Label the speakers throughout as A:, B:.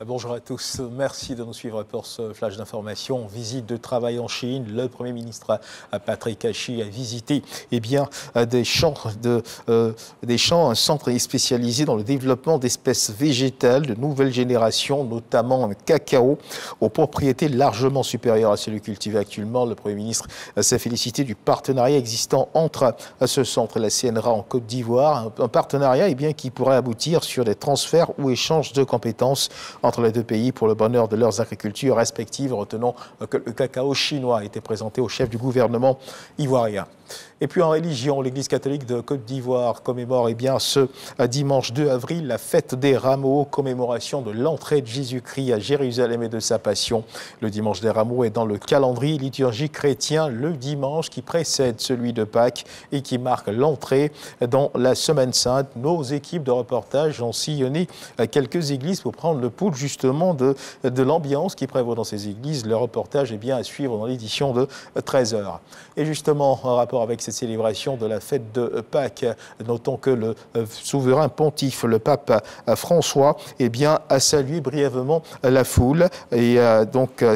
A: Bonjour à tous, merci de nous suivre pour ce flash d'information. Visite de travail en Chine, le Premier ministre Patrick Hachi a visité des champs, un centre spécialisé dans le développement d'espèces végétales de nouvelle génération, notamment un cacao, aux propriétés largement supérieures à celles cultivées actuellement. Le Premier ministre s'est félicité du partenariat existant entre ce centre et la CNRA en Côte d'Ivoire, un partenariat qui pourrait aboutir sur des transferts ou échanges de compétences entre les deux pays pour le bonheur de leurs agricultures respectives. Retenons que le cacao chinois a été présenté au chef du gouvernement ivoirien. Et puis en religion, l'Église catholique de Côte d'Ivoire commémore ce dimanche 2 avril la fête des Rameaux, commémoration de l'entrée de Jésus-Christ à Jérusalem et de sa passion. Le dimanche des Rameaux est dans le calendrier liturgique chrétien le dimanche qui précède celui de Pâques et qui marque l'entrée dans la Semaine Sainte. Nos équipes de reportage ont sillonné quelques églises pour prendre le pouls justement de l'ambiance qui prévaut dans ces églises. Le reportage est à suivre dans l'édition de 13h. Et justement, en rapport avec cette célébration de la fête de Pâques, notons que le souverain pontife, le pape François, a salué brièvement la foule et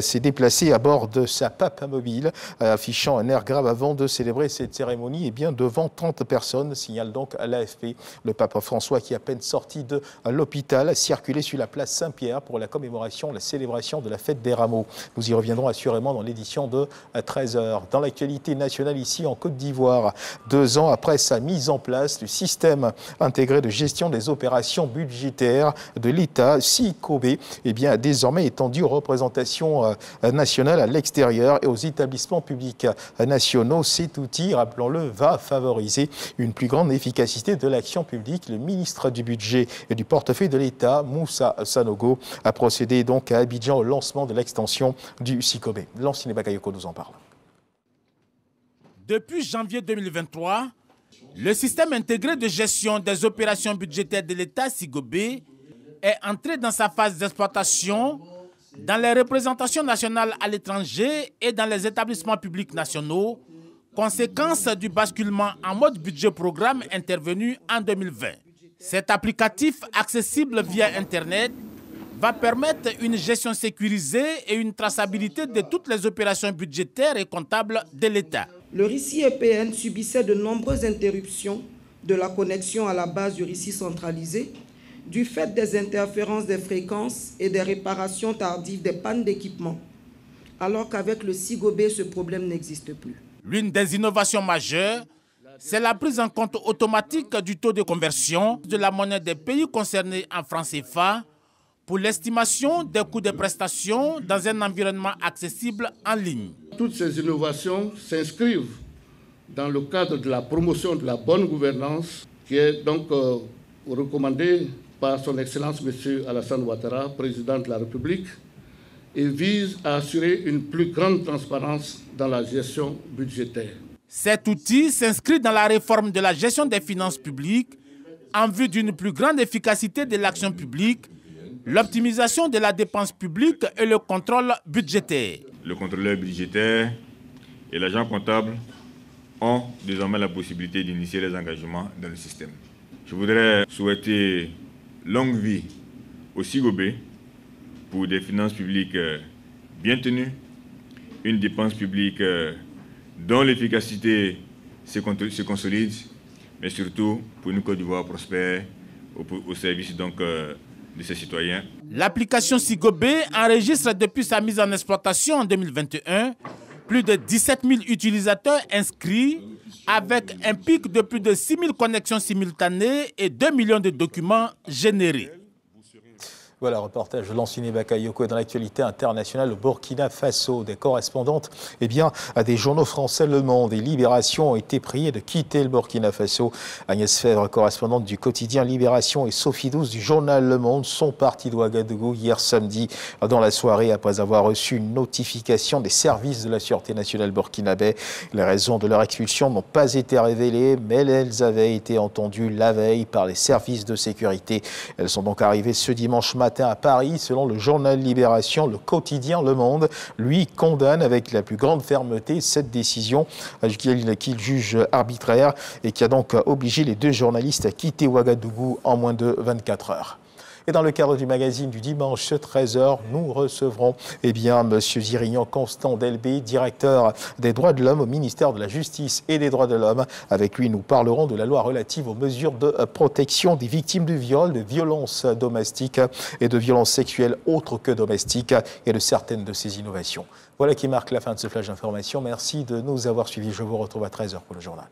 A: s'est déplacé à bord de sa papamobile, affichant un air grave avant de célébrer cette cérémonie devant 30 personnes, signale donc l'AFP. Le pape François, qui à peine sorti de l'hôpital, a circulé sur la place Saint-Pierre pour la commémoration, la célébration de la fête des Rameaux. Nous y reviendrons assurément dans l'édition de 13h. Dans l'actualité nationale ici en Côte d'Ivoire, 2 ans après sa mise en place, le système intégré de gestion des opérations budgétaires de l'État, SICOB, a désormais étendu aux représentations nationales à l'extérieur et aux établissements publics nationaux. Cet outil, rappelons-le, va favoriser une plus grande efficacité de l'action publique. Le ministre du Budget et du Portefeuille de l'État, Moussa Sanogo, a procédé à Abidjan au lancement de l'extension du SICOB. Lansine Bakayoko nous en parle.
B: Depuis janvier 2023, le système intégré de gestion des opérations budgétaires de l'État, SICOB, est entré dans sa phase d'exploitation dans les représentations nationales à l'étranger et dans les établissements publics nationaux, conséquence du basculement en mode budget-programme intervenu en 2020. Cet applicatif accessible via Internet va permettre une gestion sécurisée et une traçabilité de toutes les opérations budgétaires et comptables de l'État.
C: Le RICI EPN subissait de nombreuses interruptions de la connexion à la base du RICI centralisé du fait des interférences des fréquences et des réparations tardives des pannes d'équipement, alors qu'avec le SICOB, ce problème n'existe plus.
B: L'une des innovations majeures, c'est la prise en compte automatique du taux de conversion de la monnaie des pays concernés en francs CFA pour l'estimation des coûts de prestations dans un environnement accessible en ligne.
D: Toutes ces innovations s'inscrivent dans le cadre de la promotion de la bonne gouvernance qui est donc recommandée par son Excellence M. Alassane Ouattara, président de la République, et vise à assurer une plus grande transparence dans la gestion budgétaire.
B: Cet outil s'inscrit dans la réforme de la gestion des finances publiques en vue d'une plus grande efficacité de l'action publique, l'optimisation de la dépense publique et le contrôle budgétaire.
E: Le contrôleur budgétaire et l'agent comptable ont désormais la possibilité d'initier les engagements dans le système. Je voudrais souhaiter longue vie au SICOB pour des finances publiques bien tenues, une dépense publique dont l'efficacité se consolide, mais surtout pour une Côte d'Ivoire prospère au service de ses citoyens.
B: L'application SICOB enregistre depuis sa mise en exploitation en 2021 plus de 17 000 utilisateurs inscrits avec un pic de plus de 6 000 connexions simultanées et 2 millions de documents générés.
A: Voilà, reportage de Lansine Bakayoko dans l'actualité internationale au Burkina Faso. Des correspondantes à des journaux français Le Monde et Libération ont été priées de quitter le Burkina Faso. Agnès Fèvre, correspondante du quotidien Libération, et Sophie Douce du journal Le Monde sont parties d'Ouagadougou hier samedi dans la soirée après avoir reçu une notification des services de la Sûreté nationale burkinabé. Les raisons de leur expulsion n'ont pas été révélées, mais elles avaient été entendues la veille par les services de sécurité. Elles sont donc arrivées ce dimanche matin à Paris. Selon le journal Libération, le quotidien Le Monde, lui, condamne avec la plus grande fermeté cette décision qu'il juge arbitraire et qui a donc obligé les deux journalistes à quitter Ouagadougou en moins de 24 heures. Et dans le cadre du magazine du dimanche 13h, nous recevrons M. Zirignan Constant Delbé, directeur des droits de l'homme au ministère de la Justice et des droits de l'homme. Avec lui, nous parlerons de la loi relative aux mesures de protection des victimes du viol, de violences domestiques et de violences sexuelles autres que domestiques et de certaines de ces innovations. Voilà qui marque la fin de ce flash d'information. Merci de nous avoir suivis. Je vous retrouve à 13h pour le journal.